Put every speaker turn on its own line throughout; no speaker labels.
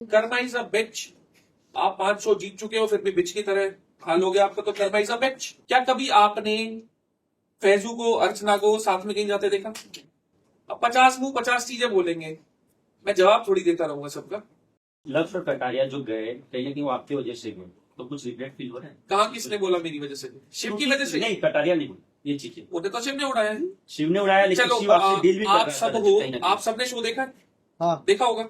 Karma is a बिच। आप 500 जीत चुके हो, फिर भी बिच की तरह हाल हो गया आपका, तो कर्मा इज अ बिच। क्या कभी आपने फैजू को, अर्चना को साथ में कहीं जाते देखा? अब 50 मुंह 50 चीजें बोलेंगे, मैं जवाब थोड़ी देता रहूंगा सबका।
लक्ष्य और कटारिया जो गए कहीं ना कहीं वो आपकी वजह से गए, तो कुछ रिग्रेट फील हो रहा है?
कहा किसने बोला मेरी वजह से? शिव की वजह से?
नहीं, कटारिया नहीं बोली ये चीजें।
वो तो शिव ने उड़ाया है।
शिव ने उड़ाया, लेकिन
चलो
शिव आपसे डील भी कर
आप
रहा
सब
था
हो,
कहीं ना कहीं।
आप सबने शो देखा है?
हाँ
देखा होगा।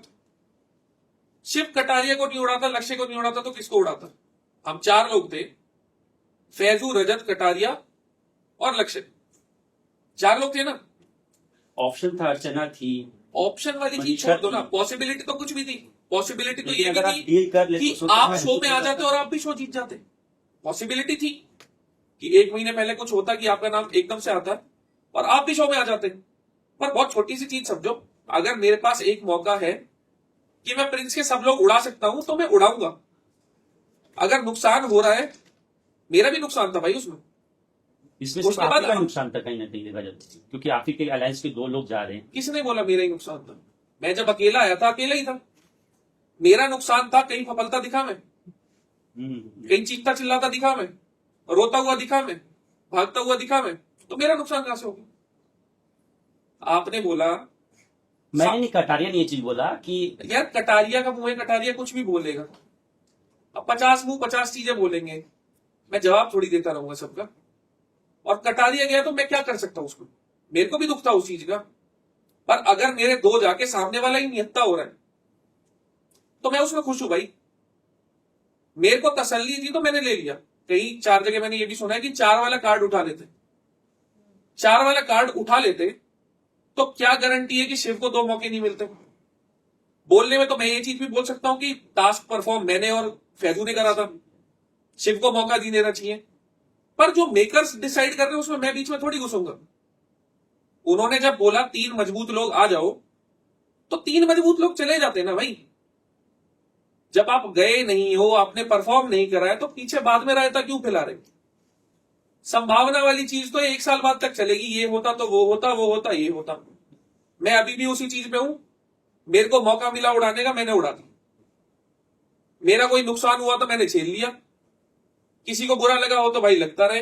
शिव कटारिया को नहीं उड़ाता, लक्ष्य को नहीं उड़ाता, तो किसको उड़ाता? हम 4 लोग थे, फैजू, रजत, कटारिया और लक्ष्य, 4 लोग थे ना।
ऑप्शन था, अर्चना थी।
ऑप्शन वाली चीज छोड़ दो ना, पॉसिबिलिटी तो कुछ भी थी। पॉसिबिलिटी तो
लेकिन
ये
अगर आप
भी
डील कर
थी
लेते
कि
तो सोचो
आप
हाँ,
शो में आ
तो
जाते और आप भी शो जीत जाते। पॉसिबिलिटी थी कि 1 महीने पहले कुछ होता कि आपका नाम एकदम से आता और आप भी शो में आ जाते। पर बहुत छोटी सी चीज समझो, अगर मेरे पास एक मौका है कि मैं प्रिंस के सब लोग उड़ा सकता हूं, तो मैं उड़ाऊंगा। अगर नुकसान हो रहा है, मेरा भी नुकसान था भाई उसमें।
इसमें सिर्फ
उसके
आप
बाद
ही का
हम-
नुकसान था कहीं ना कहीं देखा जाए तो। क्योंकि आप ही के अलायंस के 2 लोग जा रहे हैं।
किसने बोला मेरा ही नुकसान था? मैं जब अकेला आया था, अकेला ही था। मेरा नुकसान था, कहीं फफलता दिखा मैं, कहीं चीखता चिल्लाता दिखा मैं, रोता हुआ दिखा मैं, भागता हुआ दिखा मैं, तो मेरा नुकसान कहां से होगा? आपने बोला
मैंने नहीं, कटारिया ने ये चीज बोला कि
यार कटारिया का मुंह है, कटारिया कुछ भी बोलेगा। अब 50 मुंह 50 चीजें बोलेंगे, मैं जवाब थोड़ी देता रहूंगा सबका। और कटारिया गया तो मैं क्या कर सकता हूं उसको? मेरे को भी दुख था उस चीज का। पर अगर मेरे 2 जाके सामने वाला ही निहत्ता हो रहा है, तो मैं उसमें खुश हूं भाई। मेरे को तसल्ली थी तो मैंने ले लिया। कहीं 4 जगह मैंने ये भी सुना है कि 4 वाला कार्ड उठा लेते। 4 वाला कार्ड उठा लेते तो क्या गारंटी है कि शिव को 2 मौके नहीं मिलते? बोलने में तो मैं ये चीज भी बोल सकता हूं कि टास्क परफॉर्म मैंने और फैजू ने करा था, शिव को मौका नहीं देना चाहिए। पर जो मेकर्स डिसाइड कर रहे हैं उसमें मैं बीच में थोड़ी घुसूंगा। उन्होंने जब बोला 3 मजबूत लोग आ जाओ, तो 3 मजबूत लोग चले जाते ना भाई। जब आप गए नहीं हो, आपने परफॉर्म नहीं करा है, तो पीछे बाद में रायता क्यों फैला रहे? संभावना वाली चीज तो 1 साल बाद तक चलेगी। ये होता तो वो होता, वो होता ये होता। मैं अभी भी उसी चीज पे हूं। मेरे को मौका मिला उड़ाने का, मैंने उड़ा दिया। मेरा कोई नुकसान हुआ तो मैंने झेल लिया। किसी को बुरा लगा हो तो भाई लगता रहे,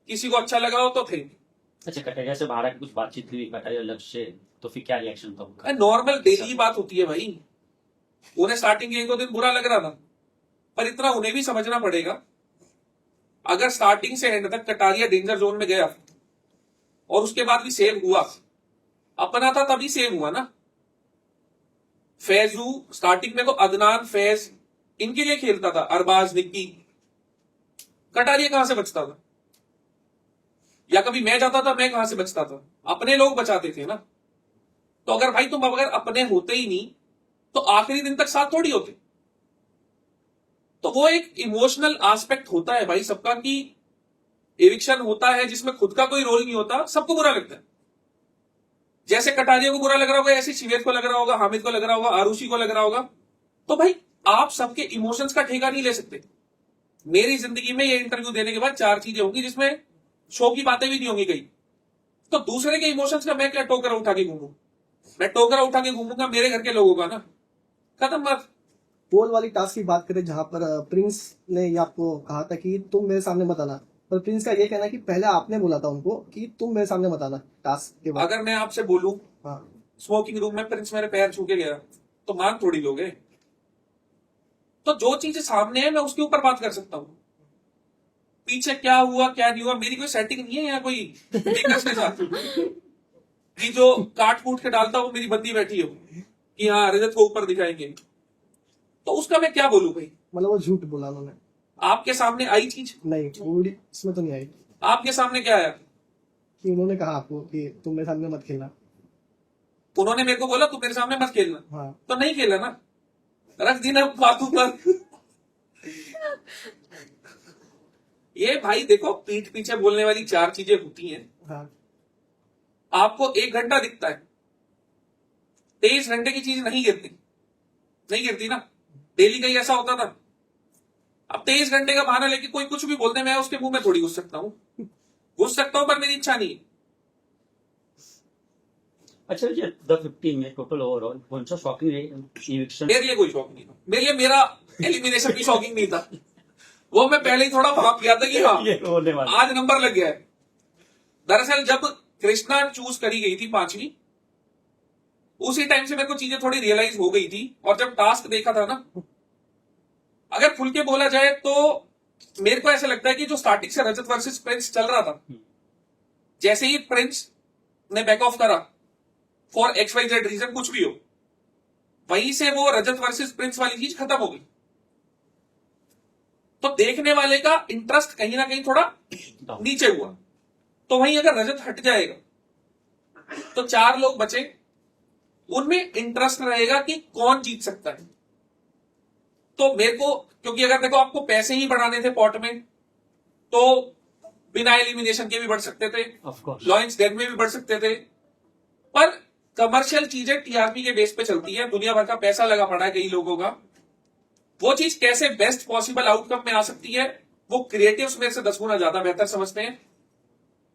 किसी को अच्छा लगा हो तो थे।
अच्छा, कटारिया से बाहर आके कुछ बातचीत हुई कटारिया लक्ष्य से, तो फिर क्या रिएक्शन था उनका?
नॉर्मल डेली बात होती है भाई। उन्हें स्टार्टिंग के 1-2 दिन बुरा लग रहा था, पर इतना उन्हें भी समझना पड़ेगा, अगर स्टार्टिंग से एंड तक कटारिया डेंजर जोन में गया और उसके बाद भी सेव हुआ, अपना था तभी सेव हुआ ना। फैजू स्टार्टिंग में तो अदनान, फैज इनके लिए खेलता था, अरबाज, निक्की। कटारिया कहां से बचता था? या कभी मैं जाता था, मैं कहां से बचता था? अपने लोग बचाते थे ना। तो अगर भाई तुम अगर अपने होते ही नहीं, तो आखिरी दिन तक साथ थोड़ी होते। तो वो एक इमोशनल एस्पेक्ट होता है भाई सबका, कि एविक्शन होता है जिसमें खुद का कोई रोल नहीं होता, सबको बुरा लगता है। जैसे कटारिया को बुरा लग रहा होगा, ऐसे शिवेद को लग रहा होगा, हामिद को लग रहा होगा, आरुषि को लग रहा होगा। तो भाई आप सबके इमोशंस का ठेका नहीं ले सकते। मेरी जिंदगी में ये इंटरव्यू देने के बाद 4 चीजें होंगी जिसमें शो की बातें भी नहीं होंगी कहीं। तो दूसरे के इमोशंस का मैं क्या टोकरा उठा के घूमू? मैं टोकरा उठा के घूमूंगा मेरे घर के लोगों का ना। खत्म बात।
पोल वाली टास्क की बात करें, जहां पर प्रिंस ने ये आपको कहा था कि तुम मेरे सामने मत आना, पर प्रिंस का ये कहना है कि पहले आपने बोला था उनको कि तुम मेरे सामने मत आना टास्क के बाद।
अगर मैं आपसे बोलूं
हाँ
स्मोकिंग रूम में प्रिंस मेरे पैर छू के गया, तो मान थोड़ी लोगे। तो जो चीजें सामने है मैं उसके ऊपर बात कर सकता हूं। पीछे क्या हुआ क्या नहीं हुआ, मेरी कोई सेटिंग नहीं है यहाँ कोई मेकर्स के साथ कि जो काट कूट के डालता वो मेरी बंदी बैठी हो कि हाँ रजत को ऊपर दिखाएंगे। तो उसका मैं क्या बोलूं भाई?
मतलब वो झूठ बोला उन्होंने?
आपके सामने आई चीज?
नहीं, वो इसमें तो नहीं आई
आपके सामने क्या आया?
कि उन्होंने कहा आपको कि तुम मेरे सामने मत खेलना।
उन्होंने मेरे को बोला तू मेरे सामने मत खेलना,
हाँ
तो नहीं खेला ना, रख दी ना बातों पर। ये भाई देखो, पीठ पीछे बोलने वाली 4 चीजें होती हैं।
हाँ
आपको 1 घंटा दिखता है, 23 घंटे की चीज नहीं गिरती, नहीं गिरती ना। डेली कहीं ऐसा होता था? अब 23 घंटे का बहाना लेके कोई कुछ भी बोलते, मैं उसके मुंह में थोड़ी घुस सकता हूं। घुस सकता हूं पर मेरी इच्छा नहीं है।
अच्छा ये द 15 में टोटल ओवरऑल कौन सा शॉकिंग इविक्शन?
मेरे लिए कोई शौक नहीं था, मेरे लिए मेरा एलिमिनेशन भी शॉकिंग नहीं था। वो मैं पहले ही थोड़ा भाप किया था कि हाँ
ये होने वाला।
आज नंबर लग गया है। दरअसल जब कृष्णा चूज करी गई थी 5वीं, उसी टाइम से मेरे को चीजें थोड़ी रियलाइज हो गई थी। और जब टास्क देखा था ना, अगर खुल के बोला जाए तो मेरे को ऐसा लगता है कि जो स्टार्टिंग से रजत वर्सेस प्रिंस चल रहा था, जैसे ही प्रिंस ने बैक ऑफ करा फॉर XYZ रीजन, कुछ भी हो, वहीं से वो रजत वर्सेस प्रिंस वाली चीज खत्म हो गई। तो देखने वाले का इंटरेस्ट कहीं ना कहीं थोड़ा नीचे हुआ। तो वहीं अगर रजत हट जाएगा तो 4 लोग बचे, उनमें इंटरेस्ट रहेगा कि कौन जीत सकता है। तो मेरे को, क्योंकि अगर देखो आपको पैसे ही बढ़ाने थे पॉट में, तो बिना एलिमिनेशन के भी बढ़ सकते थे,
ऑफ कोर्स।
लॉयंस डेथ में भी बढ़ सकते थे। पर कमर्शियल चीजें टीआरपी के बेस पे चलती है, दुनिया भर का पैसा लगा पड़ा है कई लोगों का। वो चीज कैसे बेस्ट पॉसिबल आउटकम में आ सकती है, वो क्रिएटिव्स में से 10 गुना ज्यादा बेहतर समझते हैं।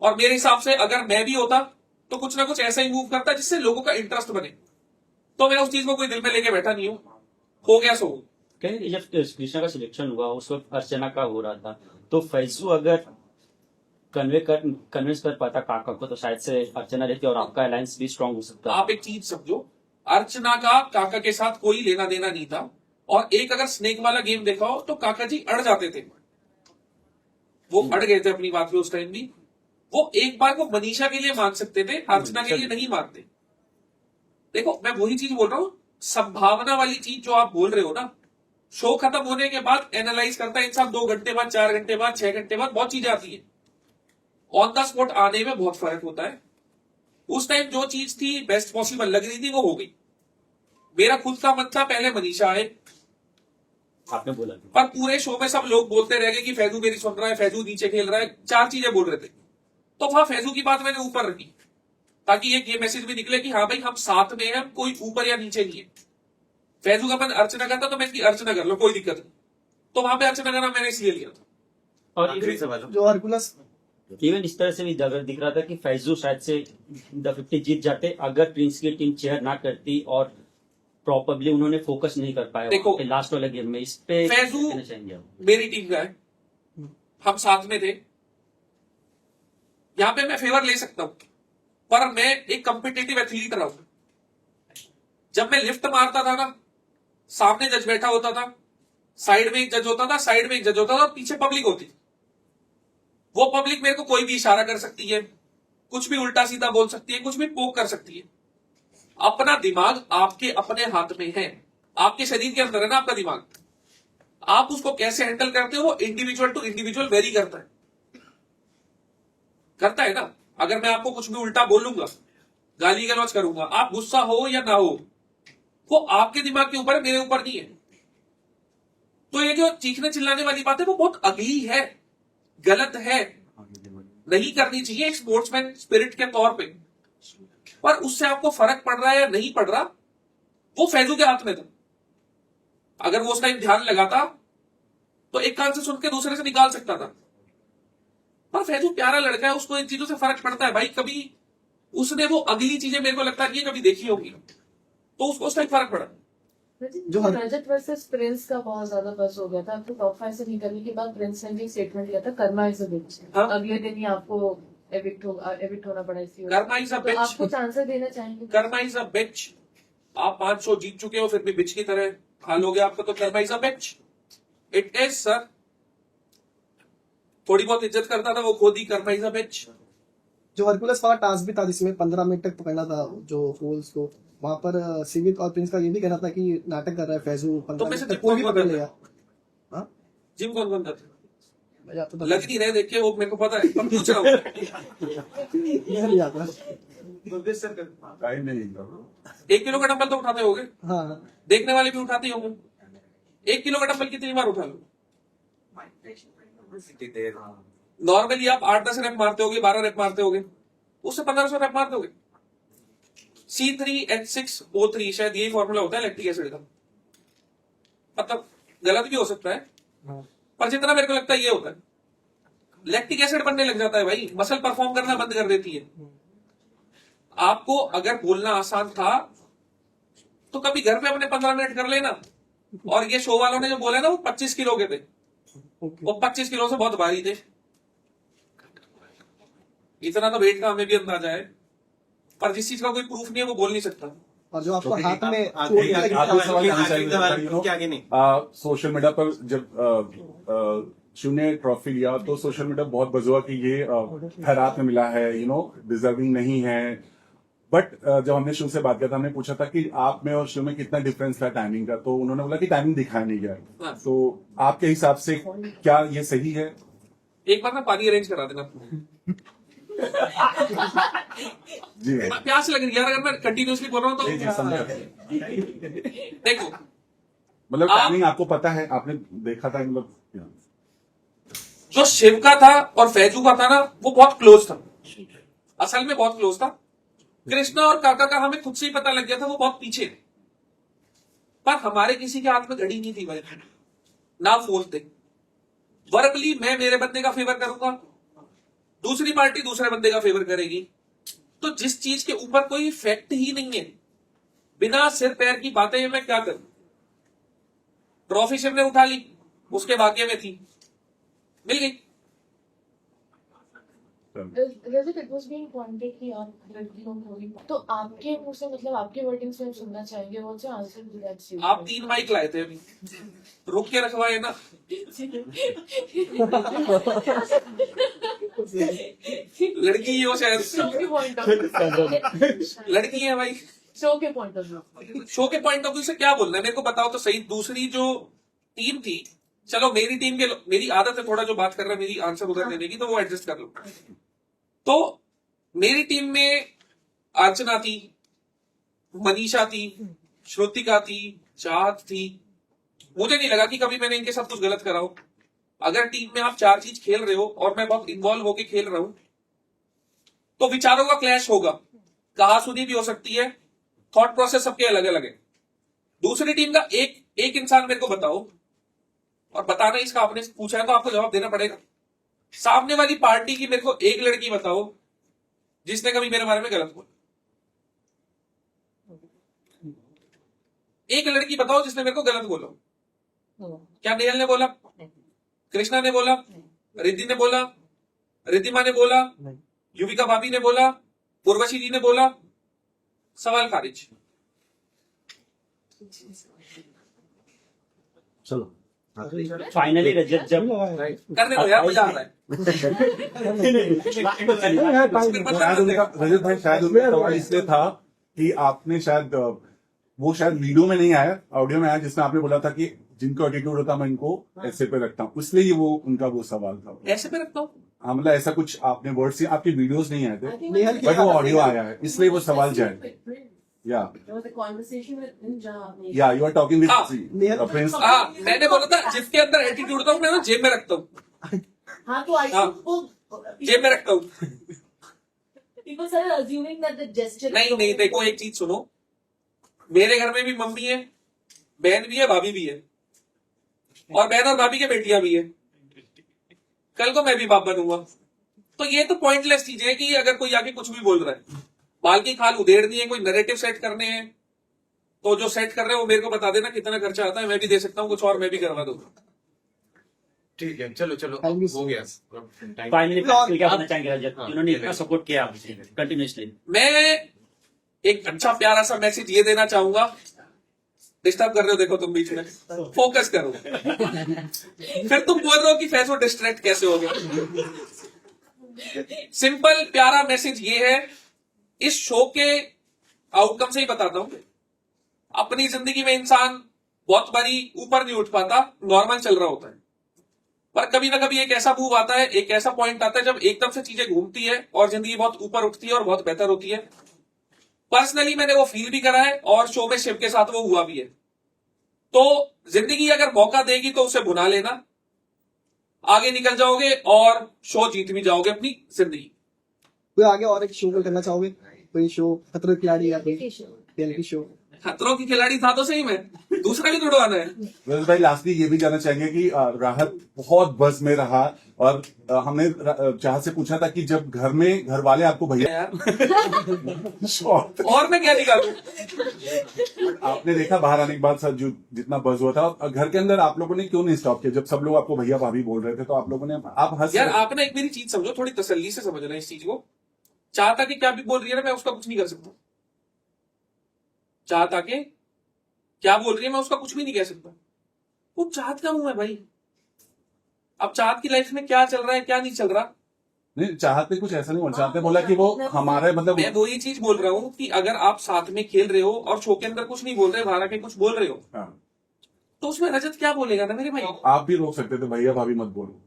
और मेरे हिसाब से अगर मैं भी होता तो कुछ ना कुछ ऐसा ही मूव करता जिससे लोगों का इंटरेस्ट बने। तो मैं उस चीज को कोई दिल में लेके बैठा नहीं हूं, हो गया सो।
कहीं जब कृष्णा का सिलेक्शन हुआ उस वक्त अर्चना का हो रहा था, तो फैजू अगर कन्विंस कर पाता काका को तो शायद से अर्चना रहती और आपका अलायंस भी स्ट्रांग हो सकता।
आप एक चीज समझो, अर्चना का काका के साथ कोई लेना देना नहीं था। और एक अगर स्नेक वाला गेम देखा हो तो काका जी अड़ जाते थे, वो अड़ गए थे अपनी बात में उस टाइम भी। वो एक बार को मनीषा के लिए मान सकते थे, अर्चना के लिए नहीं मानते। देखो मैं वही चीज बोल रहा हूं, संभावना वाली चीज जो आप बोल रहे हो ना, शो खत्म होने के बाद एनालाइज करता है इंसान, 2 घंटे बाद, 4 घंटे बाद, 6 घंटे बाद, बहुत चीजें आती है। ऑन द स्पॉट आने में बहुत फर्क होता है। उस टाइम जो चीज थी बेस्ट पॉसिबल लग रही थी वो हो गई। मेरा खुद का मन था पहले मनीषा आए,
आपने बोला था।
पर पूरे शो में सब लोग बोलते रह गए कि फैजू मेरी सुन रहा है, फैजू नीचे खेल रहा है, 4 चीजें बोल रहे थे। तो वहां फैजू की बात मैंने ऊपर रखी, ताकि ये मैसेज भी निकले कि हाँ भाई हम साथ में हैं, कोई ऊपर या नीचे नहीं है। फैजू का मन अर्चना करता तो मैं इसकी अर्चना कर लो, कोई दिक्कत नहीं। तो वहां पे अर्चना करना मैंने इसलिए लिया था।
और
जो हरकुलस
इवन इस तरह से भी दिख रहा था कि फैजू शायद से द 50 जीत जाते अगर प्रिंस की टीम चेयर ना करती, और प्रॉपरली उन्होंने फोकस नहीं कर पाया
देखो,
लास्ट वाले गेम में। इस पे
फैजू
कहना चाहेंगे आप?
मेरी टीम का है, हम साथ में थे, यहां पे मैं फेवर ले सकता हूं, पर मैं एक कॉम्पिटिटिव एथलीट रहा हूं। जब मैं लिफ्ट मारता था ना, सामने जज बैठा होता था, साइड में एक जज होता था, साइड में एक जज होता था, पीछे पब्लिक होती थी। वो पब्लिक मेरे को कोई भी इशारा कर सकती है, कुछ भी उल्टा सीधा बोल सकती है, कुछ भी पोक कर सकती है। अपना दिमाग आपके अपने हाथ में है, आपके शरीर के अंदर है ना आपका दिमाग। आप उसको कैसे हैंडल करते हो वो इंडिविजुअल टू इंडिविजुअल वेरी करता है ना। अगर मैं आपको कुछ भी उल्टा बोलूंगा, गाली गलौज करूंगा, आप गुस्सा हो या ना हो, वो आपके दिमाग के ऊपर है, मेरे ऊपर नहीं है। तो ये जो चीखने चिल्लाने वाली बात है वो बहुत अगली है, गलत है, नहीं करनी चाहिए एक स्पोर्ट्समैन स्पिरिट के तौर पे। पर उससे आपको फर्क पड़ रहा है या नहीं पड़ रहा, वो फैजू के हाथ में था। अगर वो उस टाइम ध्यान लगाता तो एक कान से सुन के दूसरे से निकाल सकता था। पर फैजू प्यारा लड़का है, उसको इन चीजों से फर्क पड़ता है भाई। कभी उसने वो अगली चीजें मेरे को लगता नहीं है कभी देखी होगी, तो उसको उस टाइम फर्क पड़ा।
जो
रजत वर्सेस प्रिंस का बहुत ज्यादा बस हो गया था। आपको टॉप 5 से निकलने के बाद प्रिंस ने भी स्टेटमेंट दिया था, कर्मा इज अ बिच।
हाँ।
अगले दिन ही आपको एविक्ट होना पड़ा इसी वजह से।
कर्मा इज अ
तो आप
बिच,
कुछ आंसर देना चाहेंगे?
कर्मा इज अ बिच। आप 500 जीत चुके हो, फिर भी बिच की तरह हाल हो गया आपका, तो karma is a bitch. It is sir. थोड़ी बहुत इज्जत करता था वो खुद ही, कर्मा इज अ बिच।
जो हरकुलस वाला टास्क भी था जिसमें 15 मिनट तक पकड़ना था जो फूल्स को, वहां पर सिविक और प्रिंस का ये भी कहना था कि नाटक कर रहा है फैजू, 15
वैसे
मिनट तक
जिम
कोई भी
कौन
पकड़
कौन
लेगा। हाँ
जिम कौन कौन करता है?
मैं जाता था,
लग नहीं रहे देख के, वो मेरे को पता है, पर पूछ रहा हूँ।
मैं नहीं जाता।
1 किलो का डंबल तो उठाते होगे,
हाँ
देखने वाले भी उठाते ही होंगे। 1 किलो का डंबल कितनी बार उठा लो? नॉर्मली आप 8-10 रैप मारते होगे, 12 रैप मारते होगे, उससे 1500 रैप मारते होगे। C3H6O3 शायद यही फॉर्मूला होता है लैक्टिक एसिड का। मतलब गलत भी हो सकता है,
हाँ।
पर जितना मेरे को लगता है ये होता है। लैक्टिक एसिड बनने लग जाता है भाई, मसल परफॉर्म करना बंद कर देती है। आपको अगर बोलना आसान था तो कभी घर पे अपने 15 मिनट कर लेना। और ये शो वालों ने जो बोला ना वो 25 किलो के थे,
ओके
वो 25 किलो से बहुत भारी थे। इतना तो वेट का हमें भी अंदाजा है, पर जिस चीज का कोई प्रूफ नहीं है वो बोल नहीं सकता।
और जो आपको हाथ में
आगे-
चोट लगी
आगे
थी,
सवाल
आपको-
आगे सवाल क्योंकि आगे नहीं।
सोशल मीडिया पर जब शिव ने ट्रॉफी लिया तो सोशल मीडिया बहुत बज़ हुआ कि ये खैरात में मिला है, डिजर्विंग नहीं है। बट जब हमने शिव से बात किया था, हमने पूछा था कि आप में और शिव में कितना डिफरेंस था टाइमिंग का, तो उन्होंने बोला कि टाइमिंग दिखाया नहीं गया।
हाँ।
तो आपके हिसाब से क्या ये सही है?
एक बार ना पानी अरेंज करा देना।
जी
प्यास लग रही है यार, अगर मैं कंटिन्यूसली बोल रहा हूँ
जी,
तो
समझा।
देखो
मतलब
आप-
टाइमिंग आपको पता है, आपने देखा था, मतलब
जो शिव का था और फैजू का था ना वो बहुत क्लोज था, असल में बहुत क्लोज था। कृष्णा और काका का हमें खुद से ही पता लग गया था वो बहुत पीछे थे। पर हमारे किसी के हाथ में घड़ी नहीं थी भाई, ना फोन थे। वर्बली मैं मेरे बंदे का फेवर करूंगा, दूसरी पार्टी दूसरे बंदे का फेवर करेगी। तो जिस चीज के ऊपर कोई फैक्ट ही नहीं है, बिना सिर पैर की बातें मैं क्या करूं। ट्रॉफी शिव ने उठा ली, उसके भाग्य में थी, मिल गई।
रजत, इट वाज बीइंग पॉइंटेड कि आप लड़कियों को ही, तो आपके मुंह से मतलब आपके वर्डिंग्स में हम सुनना चाहेंगे what's your answer to that statement.
आप 3 माइक लाए थे अभी, रोक के रखवाए ना। लड़की ही हो शायद,
शो के पॉइंट ऑफ व्यू,
लड़की है भाई।
शो के पॉइंट ऑफ व्यू,
शो के पॉइंट ऑफ व्यू से क्या बोलना है मेरे को बताओ तो सही। दूसरी जो टीम थी, चलो मेरी टीम के, मेरी आदत है थोड़ा जो बात कर रहा है मेरी आंसर उधर देने की, तो वो एडजस्ट कर लो। तो मेरी टीम में अर्चना थी, मनीषा थी, श्रुतिका थी, चाहत थी। मुझे नहीं लगा कि कभी मैंने इनके साथ कुछ गलत करा हो। अगर टीम में आप 4 चीज खेल रहे हो और मैं बहुत इन्वॉल्व होके खेल रहा हूं तो विचारों का क्लैश होगा, कहासुनी भी हो सकती है, थॉट प्रोसेस सबके अलग अलग है। दूसरी टीम का एक इंसान मेरे को बताओ, और बताना इसका आपने पूछा है तो आपको जवाब देना पड़ेगा। सामने वाली पार्टी की मेरे को एक लड़की बताओ जिसने कभी मेरे बारे में गलत बोला। एक लड़की बताओ जिसने मेरे को गलत बोला। क्या नेहल ने बोला, कृष्णा ने बोला, रिद्धि ने बोला, रिद्धिमा ने बोला, युविका भाभी ने बोला, उर्वशी जी ने बोला, सवाल खारिज।
चलो
फाइनली रजत जब
करने दो यार, मजा आ रहा है।
रजत भाई शायद उनका सवाल इसलिए था कि आपने शायद वो शायद वीडियो में नहीं आया, ऑडियो में आया, जिसमें आपने बोला था कि जिनको एटीट्यूड होता मैं इनको ऐसे पे रखता हूँ, इसलिए वो उनका वो सवाल था।
ऐसे पे रखता हूँ।
हाँ, मतलब ऐसा कुछ आपने वर्ड्स, आपके वीडियोस नहीं आए थे,
नेहल की
बट वो
बात
ऑडियो
है।
आया है, इसलिए वो सवाल जाए। या यू आर टॉकिंग
हाँ।
With Prince.
हाँ, मैंने बोला था जिसके अंदर एटीट्यूड था मैं वो जेब में रखता हूँ,
हाँ तो आई
हाँ। जेब में रखता हूँ।
people started assuming that the gesture
नहीं नहीं, देखो एक चीज सुनो, मेरे घर में भी मम्मी है, बहन भी है, भाभी भी है, और बहन और भाभी के बेटियां भी है। कल को मैं भी बाप बनूंगा। तो ये तो पॉइंटलेस चीज है कि अगर कोई आके कुछ भी बोल रहा है, बाल की खाल उधेड़नी है, कोई नैरेटिव सेट करने हैं, तो जो सेट कर रहे हैं वो मेरे को बता देना कितना खर्चा आता है, मैं भी दे सकता हूँ कुछ और मैं भी करवा दूंगा।
ठीक है, चलो चलो
Thank you,
हो गया।
फाइनली क्या बोलना चाहेंगे रजत, जिन्होंने इतना सपोर्ट किया कंटिन्यूसली?
मैं एक अच्छा प्यारा सा मैसेज ये देना चाहूंगा, डिस्टर्ब कर रहे हो देखो तुम बीच में, फोकस करो। फिर तुम बोल रहे हो कि फैसो डिस्ट्रैक्ट कैसे हो गया। सिंपल प्यारा मैसेज ये है, इस शो के आउटकम से ही बताता हूं। अपनी जिंदगी में इंसान बहुत बारी ऊपर नहीं उठ पाता, नॉर्मल चल रहा होता है, पर कभी ना कभी एक ऐसा मूव आता है, एक ऐसा पॉइंट आता है जब एकदम से चीजें घूमती है और जिंदगी बहुत ऊपर उठती है और बहुत बेहतर होती है। पर्सनली मैंने वो फील भी करा है और शो में शिव के साथ वो हुआ भी है। तो जिंदगी अगर मौका देगी तो उसे भुना लेना, आगे निकल जाओगे और शो जीत भी जाओगे अपनी जिंदगी।
कोई आगे और एक शो को करना चाहोगे? कोई शो, खतरों के खिलाड़ी या कोई रियलिटी शो?
खतरों की खिलाड़ी था तो सही मैं। दूसरा भी जुड़वाना है।
रजत भाई लास्टली ये भी जानना चाहेंगे कि राहत बहुत बस में रहा और हमने चाहत से पूछा था कि जब घर वाले आपको भैया
यार
और
और मैं क्या निकालूं?
आपने देखा बाहर आने के बाद सर जो जितना बज हुआ था, और घर के अंदर आप लोगों ने क्यों नहीं स्टॉप किया? जब सब लोग आपको भैया भाभी बोल रहे थे तो आप लोगों ने, आप हंस
यार
रहे थे।
आप ना एक मेरी चीज समझो, थोड़ी तसल्ली से समझ रहे हैं इस चीज को। चाहता कि क्या भी बोल रही है ना, मैं उसका कुछ नहीं कर सकता। चाहता के क्या बोल रही है मैं उसका कुछ भी नहीं कह सकता। वो चाहत का हूं मैं भाई। अब चाहत की लाइफ में क्या चल रहा है क्या नहीं चल रहा,
नहीं चाहते कुछ ऐसा नहीं बोला, चाहते बोला कि वो हमारे मतलब
मैं वो ये चीज बोल रहा हूँ कि अगर आप साथ में खेल रहे हो और शो के अंदर कुछ नहीं बोल रहे, बाहर आके कुछ बोल रहे हो,
हाँ,
तो उसमें रजत क्या बोलेगा ना मेरे भाई।
आप भी रोक सकते थे भैया भाभी मत बोलो।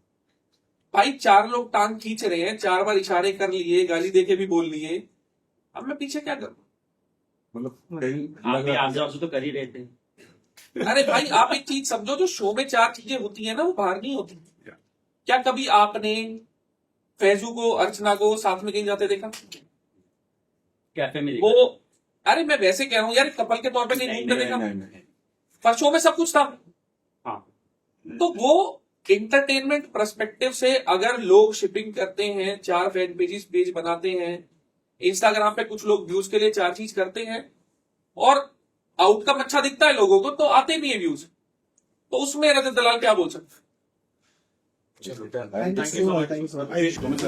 भाई 4 लोग टांग खींच रहे हैं, 4 बार इशारे कर लिए, गाली देके भी बोल लिए, अब मैं पीछे क्या करूं?
मतलब कहीं
आप
लग
भी
रहा
आंसर तो कर ही रहे थे।
अरे भाई आप एक चीज समझो, जो शो में 4 चीजें होती है ना वो बाहर नहीं होती। क्या कभी आपने फैजू को अर्चना को साथ में कहीं जाते देखा?
कैफे में
वो अरे मैं वैसे कह रहा हूँ यार, कपल के तौर पे कहीं घूमते देखा?
नहीं।
पर शो में सब कुछ था।
हाँ
तो वो इंटरटेनमेंट पर्सपेक्टिव से अगर लोग शिपिंग करते हैं, 4 फैन पेज बनाते हैं, इंस्टाग्राम पे कुछ लोग व्यूज के लिए 4 चीज करते हैं और आउटकम अच्छा दिखता है लोगों को तो आते भी है व्यूज, तो उसमें रजत दलाल क्या बोल सकते?
Thank you so much.